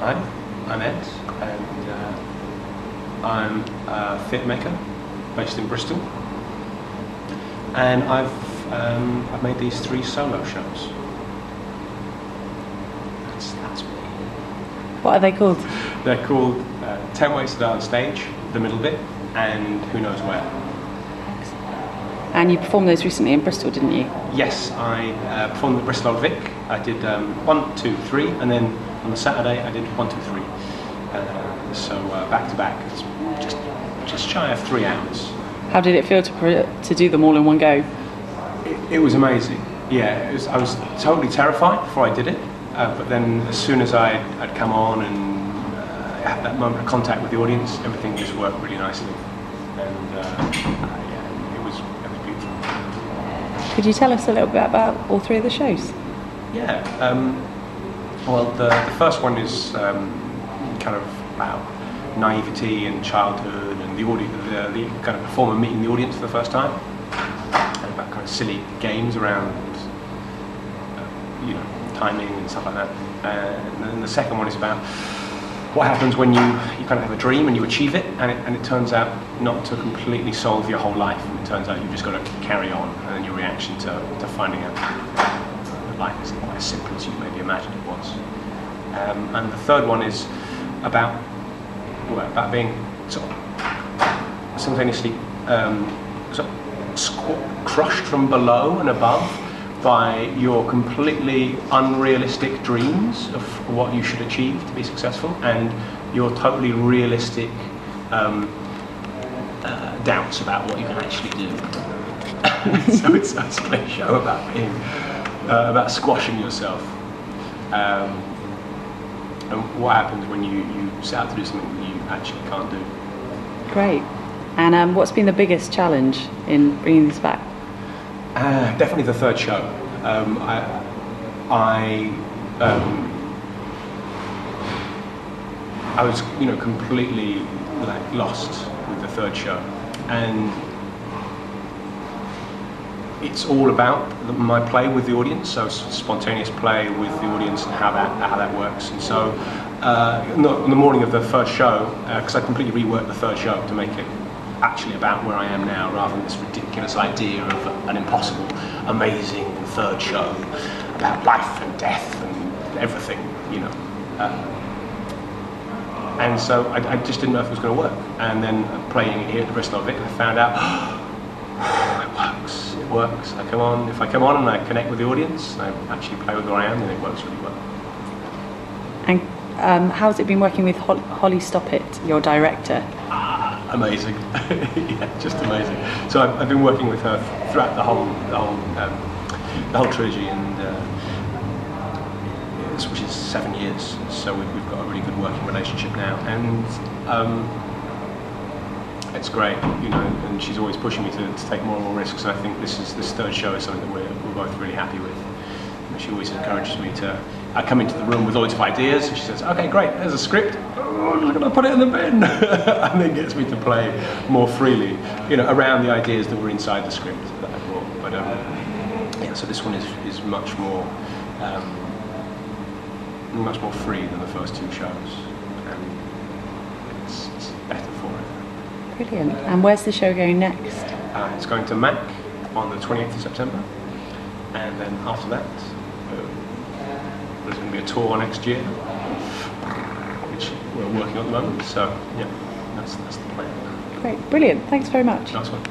Hi, I'm Ed, and I'm a theatre maker based in Bristol, and I've made these 3 solo shows. That's me. What are they called? They're called 10 Ways to Die on Stage, the middle bit, and Who Knows Where. And you performed those recently in Bristol, didn't you? Yes, I performed at Bristol Old Vic. I did 1, 2, 3, and then on the Saturday I did 1, 2, 3. So back to back, it's just shy of 3 hours. How did it feel to do them all in one go? It was amazing. Yeah, I was totally terrified before I did it, but then as soon as I'd come on and had that moment of contact with the audience, everything just worked really nicely, and yeah, it was beautiful. Could you tell us a little bit about all 3 of the shows? Yeah. Well, the first one is kind of about naivety and childhood, and the kind of performer meeting the audience for the first time, and about kind of silly games around, timing and stuff like that. And then the second one is about what happens when you kind of have a dream and you achieve it, and it turns out not to completely solve your whole life. And it turns out you've just got to carry on, and then your reaction to finding out that life isn't quite as simple as you maybe imagined it was. And the third one is about being sort of simultaneously crushed from below and above by your completely unrealistic dreams of what you should achieve to be successful, and your totally realistic doubts about what you can actually do. So it's a show about being about squashing yourself, and what happens when you set out to do something that you actually can't do. Great. And what's been the biggest challenge in bringing these back? Definitely the third show. I was, completely lost with the third show, and it's all about my play with the audience, so spontaneous play with the audience and how that works. And so, on the morning of the first show, because I completely reworked the third show to make it actually about where I am now, rather than this ridiculous idea of an impossible, amazing third show about life and death and everything, and so I just didn't know if it was going to work. And then playing it here at the Bristol Old Vic, I found out it works. If I come on and I connect with the audience, I actually play with where I am, then it works really well. And how's it been working with Holly Stoppett, your director? Amazing. Yeah, just amazing. So I've been working with her throughout the whole trilogy, and which is 7 years. So we've got a really good working relationship now, and it's great, And she's always pushing me to take more and more risks. And I think this third show is something that we're both really happy with. And she always encourages me to. I come into the room with loads of ideas, and she says, "Okay, great. There's a script. I'm going to put it in the bin," and then gets me to play more freely, around the ideas that were inside the script that I brought. But yeah, so this one is much more free than the first 2 shows, and it's better for it. Brilliant. And where's the show going next? It's going to MAC on the 28th of September, and then after that, there's going to be a tour next year, which we're working on at the moment. So yeah, that's the plan. Great, brilliant. Thanks very much. Nice one.